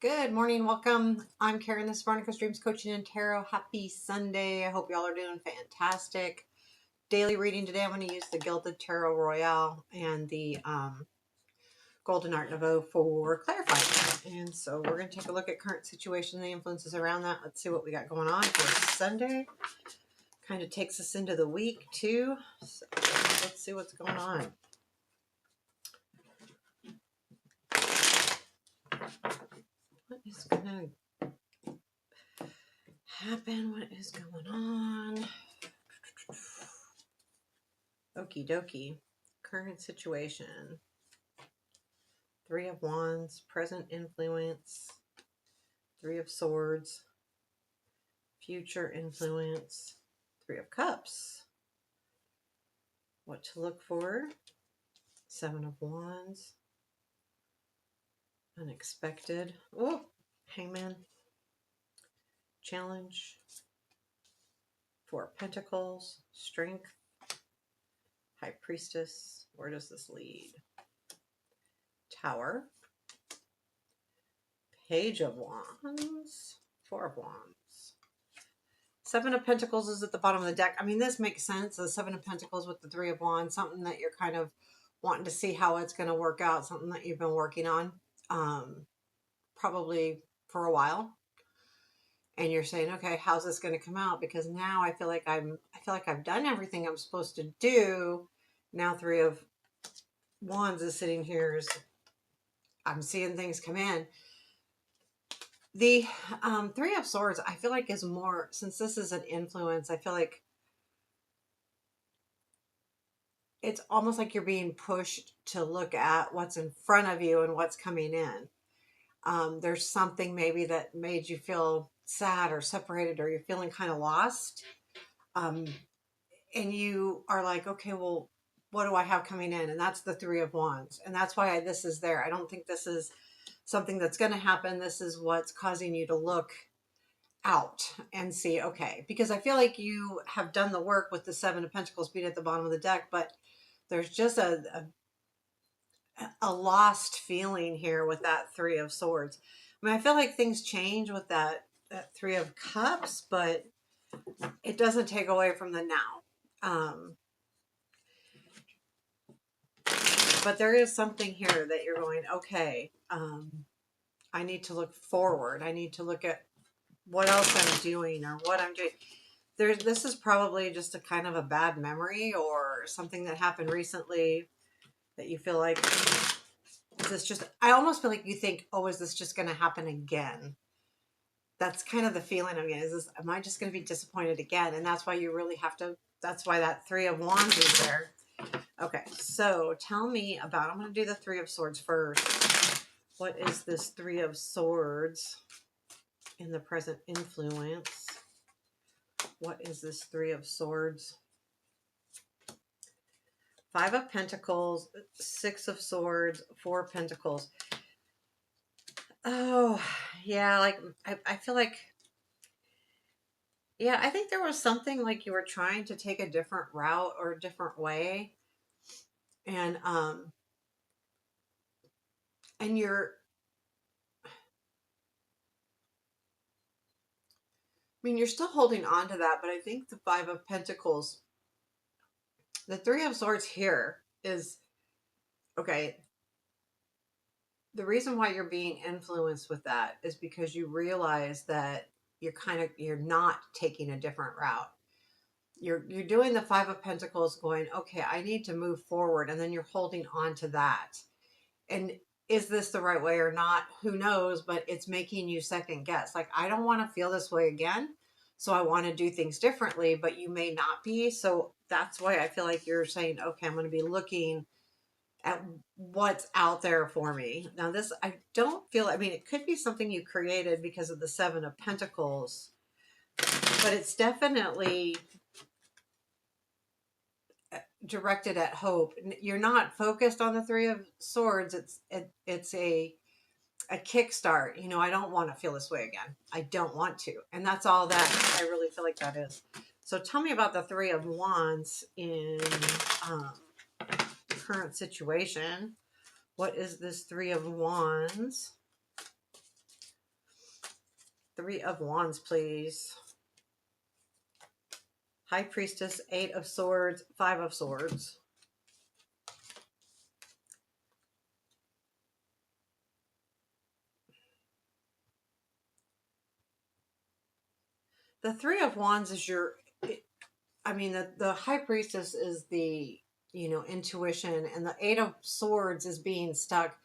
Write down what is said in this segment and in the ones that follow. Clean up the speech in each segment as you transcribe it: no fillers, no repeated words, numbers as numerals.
Good morning, welcome. I'm Karen, this is Veronica's Dreams Coaching and Tarot. Happy Sunday. I hope y'all are doing fantastic. Daily reading today, I'm going to use the Gilded Tarot Royale and the Golden Art Nouveau for clarifying. And so we're going to take a look at current situation, the influences around that. Let's see what we got going on for Sunday. Kind of takes us into the week too. So let's see what's going on. What is going to happen? What is going on? Okie dokie. Current situation. Three of Wands, present influence. Three of Swords, future influence. Three of Cups. What to look for. Seven of Wands. Unexpected. Oh, Hangman. Challenge. Four of Pentacles. Strength. High Priestess. Where does this lead? Tower. Page of Wands. Four of Wands. Seven of Pentacles is at the bottom of the deck. I mean, this makes sense. The Seven of Pentacles with the Three of Wands. Something that you're kind of wanting to see how it's going to work out. Something that you've been working on probably for a while. And you're saying, okay, how's this going to come out? Because now I feel like I've done everything I'm supposed to do. Now Three of Wands is sitting here. I'm seeing things come in. The Three of Swords, I feel like is more, since this is an influence, I feel like it's almost like you're being pushed to look at what's in front of you and what's coming in. There's something maybe that made you feel sad or separated, or you're feeling kind of lost. And you are like, okay, well, what do I have coming in? And that's the Three of Wands. And that's why this is there. I don't think this is something that's going to happen. This is what's causing you to look out and see, okay, because I feel like you have done the work with the Seven of Pentacles being at the bottom of the deck, but there's just a lost feeling here with that Three of Swords. I mean, I feel like things change with that Three of Cups, but it doesn't take away from the now. But there is something here that you're going, okay, I need to look forward. I need to look at what else I'm doing or what I'm doing. This is probably just a kind of a bad memory or something that happened recently that you feel like, is this just, I almost feel like you think, oh, is this just going to happen again? That's kind of the feeling I'm getting. Is this, am I just going to be disappointed again? And that's why you really have to, that's why that Three of Wands is there. Okay, so tell me about, I'm going to do the Three of Swords first. What is this Three of Swords in the present influence? What is this Three of Swords? Five of Pentacles, Six of Swords, Four of Pentacles. Oh, yeah, like, I feel like, yeah, I think there was something like you were trying to take a different route or a different way. And you're, I mean, you're still holding on to that, but I think the Five of Pentacles, the Three of Swords here is, okay, the reason why you're being influenced with that is because you realize that you're not taking a different route. You're doing the Five of Pentacles going, okay, I need to move forward. And then you're holding on to that. And is this the right way or not? Who knows? But it's making you second guess. Like, I don't want to feel this way again. So I want to do things differently, but you may not be. So that's why I feel like you're saying, okay, I'm going to be looking at what's out there for me. Now this, I don't feel, I mean, it could be something you created because of the Seven of Pentacles, but it's definitely directed at hope. You're not focused on the Three of Swords. It's a kickstart. You know, I don't want to feel this way again. I don't want to. And that's all that I really feel like that is. So tell me about the Three of Wands in current situation. What is this Three of Wands Three of Wands, please. High Priestess, Eight of Swords, Five of Swords. The Three of Wands is your, I mean, the High Priestess is the, intuition, and the Eight of Swords is being stuck.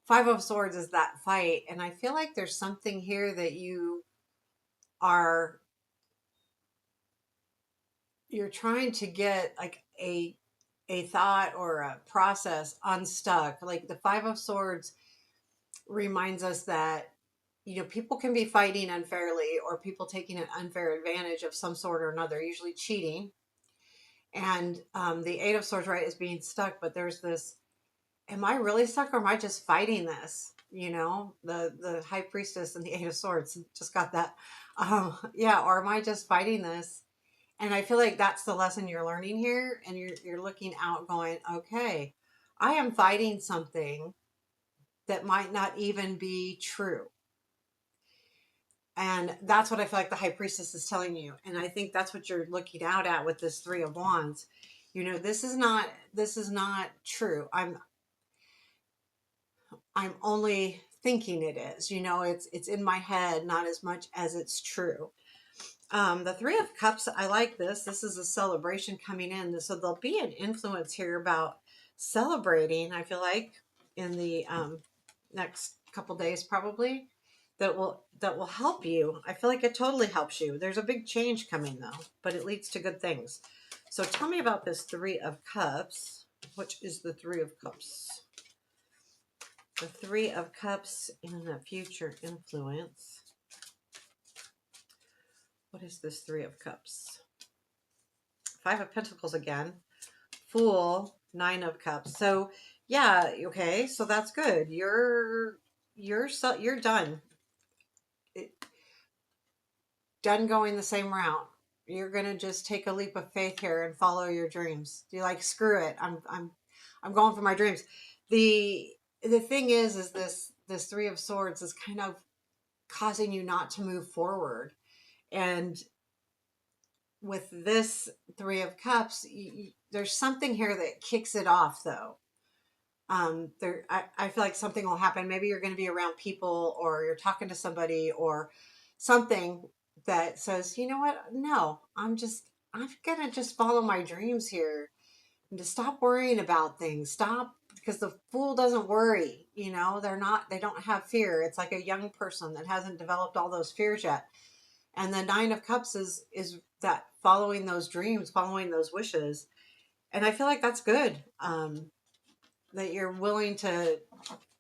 Five of Swords is that fight. And I feel like there's something here that are, you're trying to get like a thought or a process unstuck. Like the Five of Swords reminds us that people can be fighting unfairly, or people taking an unfair advantage of some sort or another, usually cheating. And the Eight of Swords, right, is being stuck. But there's this: am I really stuck, or am I just fighting this? The High Priestess and the Eight of Swords just got that. Yeah, or am I just fighting this? And I feel like that's the lesson you're learning here, and you're looking out, going, okay, I am fighting something that might not even be true. And that's what I feel like the High Priestess is telling you. And I think that's what you're looking out at with this Three of Wands. This is not true. I'm only thinking it is. It's in my head, not as much as it's true. The Three of Cups, I like this. This is a celebration coming in. So there'll be an influence here about celebrating, I feel like, in the next couple days probably, that will help you. I feel like it totally helps you. There's a big change coming though, but it leads to good things. So tell me about this Three of Cups. Which is the Three of Cups? The Three of Cups in the future influence. What is this Three of Cups? Five of Pentacles again. Fool, Nine of Cups. So yeah, okay, so that's good. You're done. Done going the same route. You're gonna just take a leap of faith here and follow your dreams. You're like, screw it. I'm going for my dreams. The thing is this Three of Swords is kind of causing you not to move forward. And with this Three of Cups, there's something here that kicks it off, though. I feel like something will happen. Maybe you're going to be around people, or you're talking to somebody, or something that says, you know what? No, I'm going to just follow my dreams here, and to stop worrying about things. Stop, because the Fool doesn't worry. They don't have fear. It's like a young person that hasn't developed all those fears yet. And the Nine of Cups is that following those dreams, following those wishes. And I feel like that's good. That you're willing to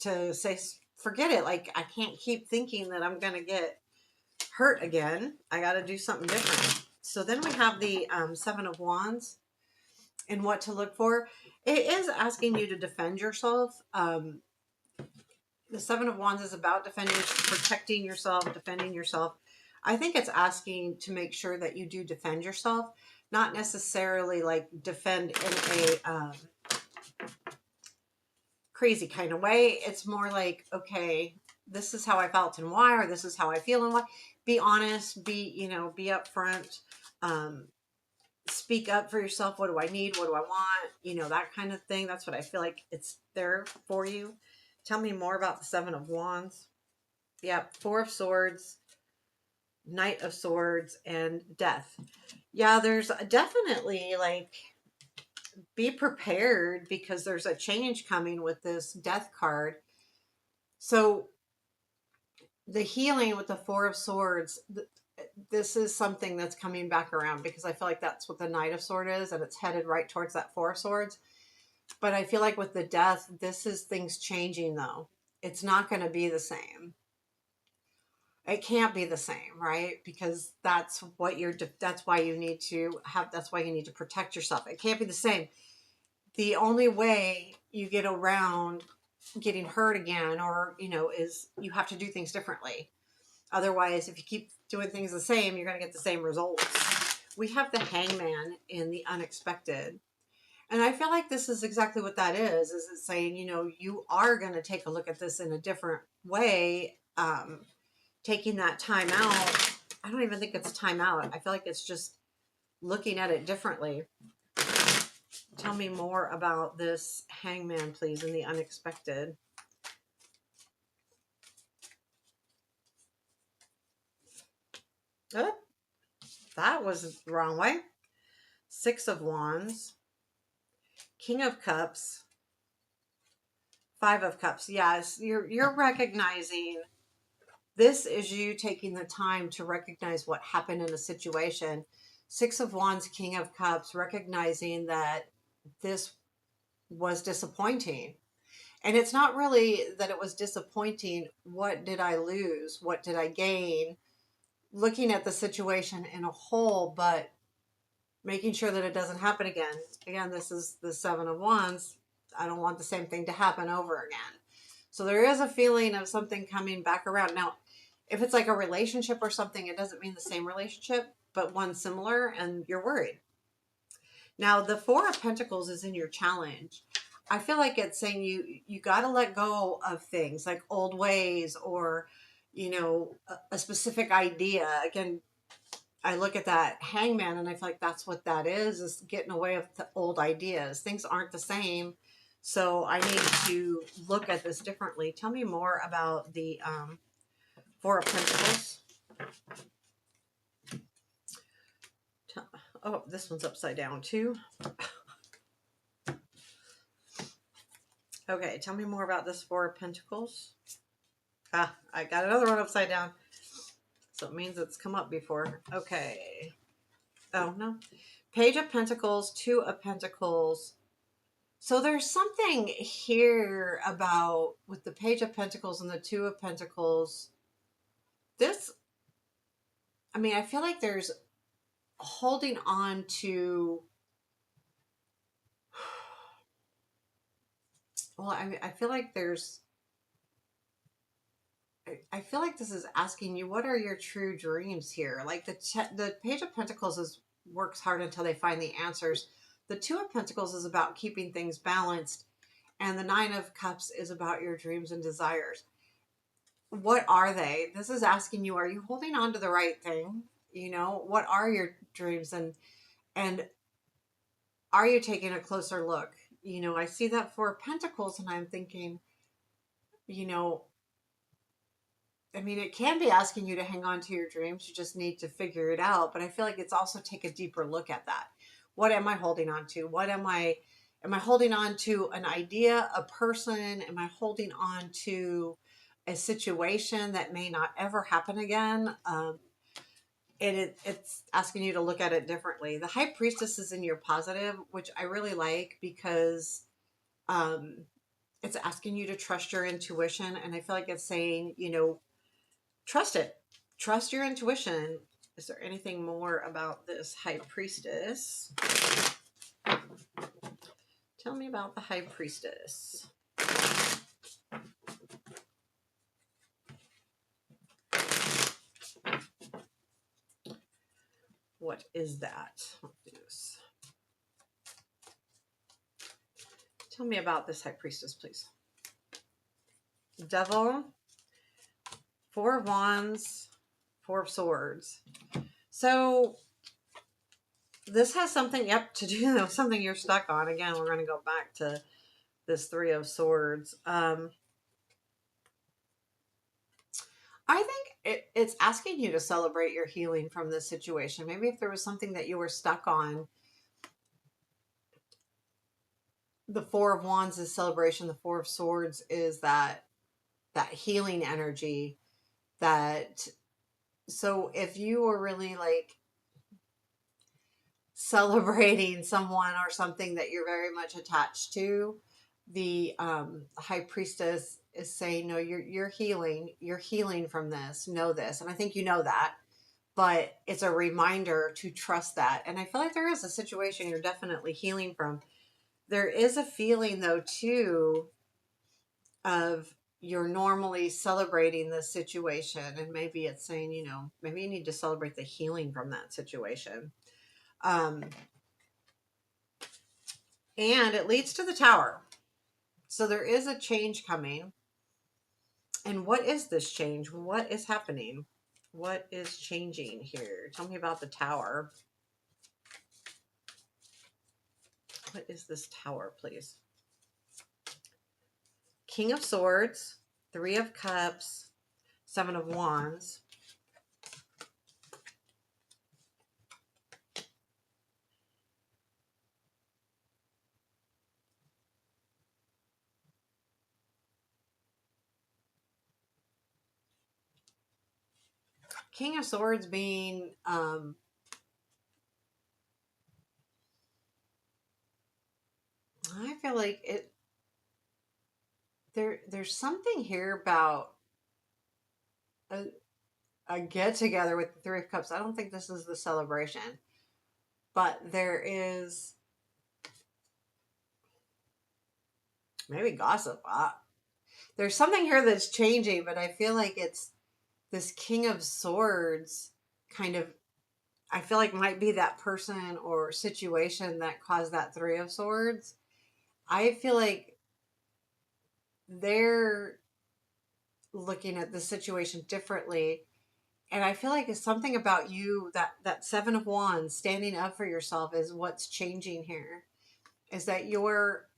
say, forget it. Like, I can't keep thinking that I'm going to get hurt again. I got to do something different. So then we have the Seven of Wands and what to look for. It is asking you to defend yourself. The Seven of Wands is about protecting yourself, defending yourself. I think it's asking to make sure that you do defend yourself, not necessarily like defend in a crazy kind of way. It's more like, okay, this is how I felt and why, or this is how I feel and why. Be honest, be upfront, speak up for yourself. What do I need? What do I want? That kind of thing. That's what I feel like it's there for you. Tell me more about the Seven of Wands. Yeah, Four of Swords, Knight of Swords, and Death. Yeah, there's definitely like, be prepared, because there's a change coming with this Death card. So the healing with the Four of Swords, this is something that's coming back around, because I feel like that's what the Knight of Swords is, and it's headed right towards that Four of Swords. But I feel like with the Death, this is things changing though. It's not going to be the same. It can't be the same, right? Because that's why you need to protect yourself. It can't be the same. The only way you get around getting hurt again, or is you have to do things differently. Otherwise, if you keep doing things the same, you're going to get the same results. We have the Hangman in the unexpected. And I feel like this is exactly what that is it's saying, you are going to take a look at this in a different way. taking that time out. I don't even think it's time out. I feel like it's just looking at it differently. Tell me more about this Hangman, please, and the unexpected. Oh, that was the wrong way. Six of Wands, King of Cups, Five of Cups. Yes, you're recognizing this is you taking the time to recognize what happened in a situation. Six of Wands, King of Cups, recognizing that this was disappointing. And it's not really that it was disappointing. What did I lose? What did I gain? Looking at the situation in a whole, but making sure that it doesn't happen again. Again, this is the Seven of Wands. I don't want the same thing to happen over again. So there is a feeling of something coming back around. Now, if it's like a relationship or something, it doesn't mean the same relationship, but one similar, and you're worried. Now, the Four of Pentacles is in your challenge. I feel like it's saying you got to let go of things like old ways or, a specific idea. Again, I look at that Hangman and I feel like that's what that is getting away with the old ideas. Things aren't the same. So I need to look at this differently. Tell me more about the Four of Pentacles. Oh, this one's upside down too. Okay, tell me more about this Four of Pentacles. Ah, I got another one upside down. So it means it's come up before. Okay. Oh, no. Page of Pentacles, Two of Pentacles. So there's something here about with the Page of Pentacles and the Two of Pentacles. This, I mean, I feel like there's holding on to, well, I feel like there's, I feel like this is asking you, what are your true dreams here? Like the Page of Pentacles works hard until they find the answers. The Two of Pentacles is about keeping things balanced. And the Nine of Cups is about your dreams and desires. What are they? This is asking you, are you holding on to the right thing? What are your dreams and are you taking a closer look? I see that Four of Pentacles and I'm thinking, you know, I mean, it can be asking you to hang on to your dreams. You just need to figure it out. But I feel like it's also take a deeper look at that. What am I holding on to? Am I holding on to an idea, a person? Am I holding on to a situation that may not ever happen again? It's asking you to look at it differently. The High Priestess is in your positive, which I really like because um, it's asking you to trust your intuition. And I feel like it's saying, trust it. Trust your intuition. Is there anything more about this High Priestess? Tell me about the High Priestess. What is that? Yes. Tell me about this High Priestess, please. Devil, Four of Wands, Four of Swords. So this has something, to do with something you're stuck on. Again, we're going to go back to this Three of Swords. I think it's asking you to celebrate your healing from this situation. Maybe if there was something that you were stuck on, the Four of Wands is celebration. The Four of Swords is that healing energy. So if you were really like celebrating someone or something that you're very much attached to, the High Priestess is saying, no, you're healing from this. Know this, and I think you know that, but it's a reminder to trust that. And I feel like there is a situation you're definitely healing from. There is a feeling though too of you're normally celebrating this situation, and maybe it's saying, maybe you need to celebrate the healing from that situation. And it leads to the Tower. So there is a change coming. And what is this change? What is happening? What is changing here? Tell me about the Tower. What is this Tower, please? King of Swords, Three of Cups, Seven of Wands. King of Swords being I feel like there's something here about a, a get together with the Three of Cups. I don't think this is the celebration, but there is maybe gossip. There's something here that's changing, but I feel like it's this King of Swords kind of, I feel like might be that person or situation that caused that Three of Swords. I feel like they're looking at the situation differently. And I feel like it's something about you, that Seven of Wands standing up for yourself is what's changing here. Is that you're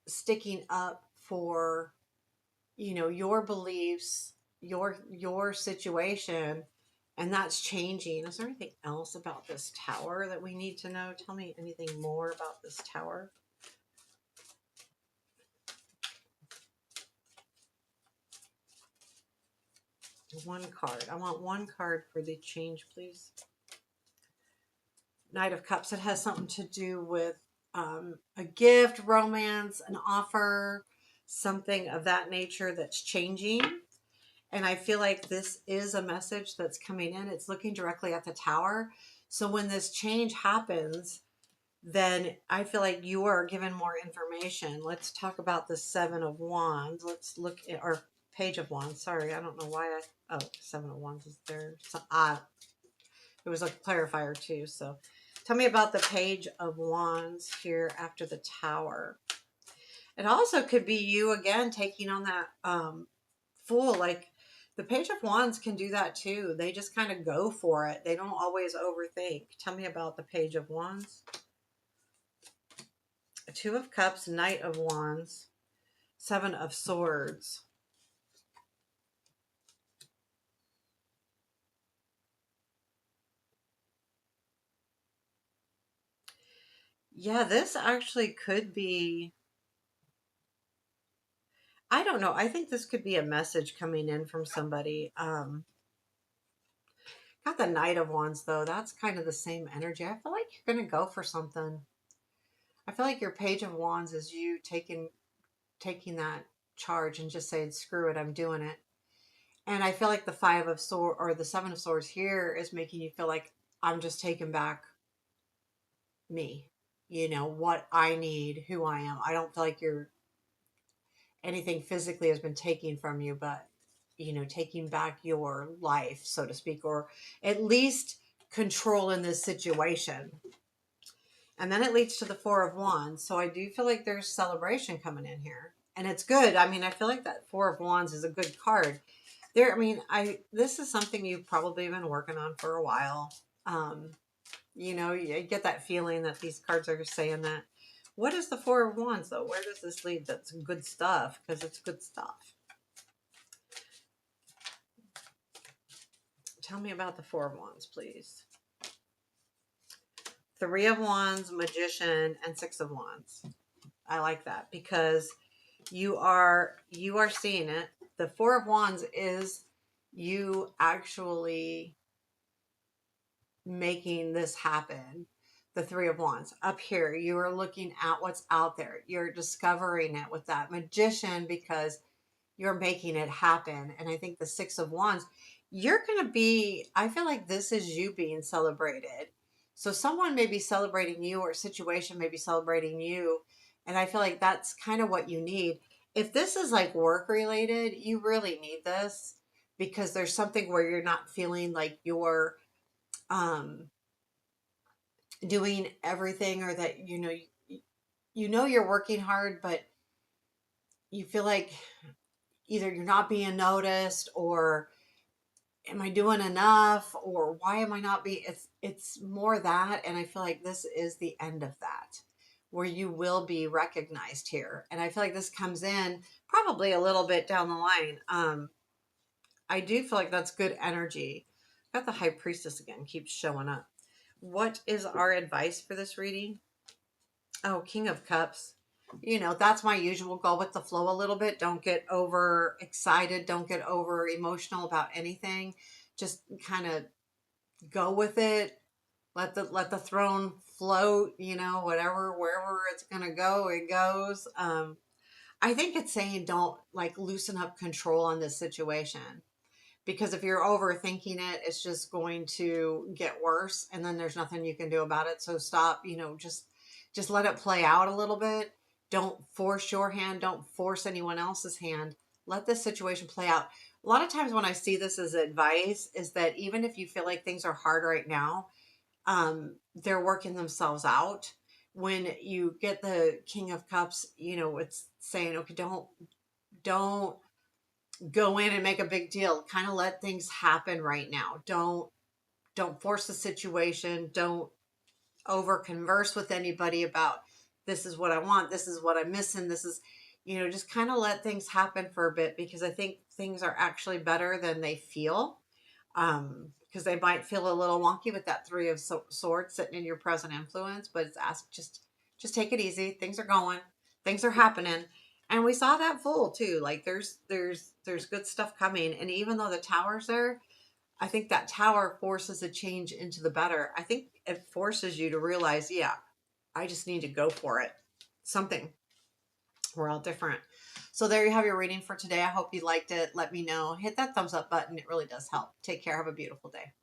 sticking up for, your beliefs, your situation, and that's changing. Is there anything else about this Tower that we need to know? Tell me anything more about this Tower. One card. I want one card for the change, please. Knight of Cups. It has something to do with a gift, romance, an offer, something of that nature that's changing. And I feel like this is a message that's coming in. It's looking directly at the Tower. So when this change happens, then I feel like you are given more information. Let's talk about the Seven of Wands. Let's look at, or Page of Wands. Sorry, I don't know why Seven of Wands is there. So, it was a clarifier too. So tell me about the Page of Wands here after the Tower. It also could be you again taking on that Fool. Like the Page of Wands can do that too. They just kind of go for it. They don't always overthink. Tell me about the Page of Wands. Two of Cups, Knight of Wands, Seven of Swords. Yeah, this actually could be, I don't know. I think this could be a message coming in from somebody. Got the Knight of Wands though. That's kind of the same energy. I feel like you're going to go for something. I feel like your Page of Wands is you taking that charge and just saying, screw it, I'm doing it. And I feel like the Five of Swords or the Seven of Swords here is making you feel like I'm just taking back me, what I need, who I am. I don't feel like anything physically has been taken from you, but taking back your life, so to speak, or at least control in this situation. And then it leads to the Four of Wands. So I do feel like there's celebration coming in here. And it's good. I mean, I feel like that Four of Wands is a good card. This is something you've probably been working on for a while. You get that feeling that these cards are saying that. What is the Four of Wands, though? Where does this lead? That's good stuff, because it's good stuff. Tell me about the Four of Wands, please. Three of Wands, Magician, and Six of Wands. I like that because you are seeing it. The Four of Wands is you actually making this happen. The Three of Wands up here, you are looking at what's out there. You're discovering it with that Magician because you're making it happen. And I think the Six of Wands, you're going to be, I feel like this is you being celebrated. So someone may be celebrating you or a situation may be celebrating you. And I feel like that's kind of what you need. If this is like work related, you really need this because there's something where you're not feeling like you're um, doing everything, or that, you're working hard, but you feel like either you're not being noticed, or am I doing enough, or why am I not being, it's more that. And I feel like this is the end of that, where you will be recognized here. And I feel like this comes in probably a little bit down the line. I do feel like that's good energy. Got the high priestess again, keeps showing up. What is our advice for this reading? Oh, King of Cups. You know, that's my usual, go with the flow a little bit. Don't get over excited. Don't get over emotional about anything. Just kind of go with it. Let the throne float, you know, whatever, wherever it's gonna go, it goes. I think it's saying don't like loosen up control on this situation, because if you're overthinking it, it's just going to get worse, and then there's nothing you can do about it. So stop, you know, just let it play out a little bit. Don't force your hand, don't force anyone else's hand. Let this situation play out. A lot of times when I see this as advice is that even if you feel like things are hard right now, they're working themselves out. When you get the King of Cups, you know, it's saying, okay, don't go in and make a big deal. Kind of let things happen right now. Don't force the situation. Don't over converse with anybody about this is what I want, this is what I'm missing, this is, you know, just kind of let things happen for a bit, because I think things are actually better than they feel. Because they might feel a little wonky with that three of swords sitting in your present influence, but it's asked, just take it easy. Things are going, things are happening. And we saw that full too. Like there's good stuff coming. And even though the tower's there, I think that tower forces a change into the better. I think it forces you to realize, yeah, I just need to go for it. Something. We're all different. So there you have your reading for today. I hope you liked it. Let me know. Hit that thumbs up button. It really does help. Take care. Have a beautiful day.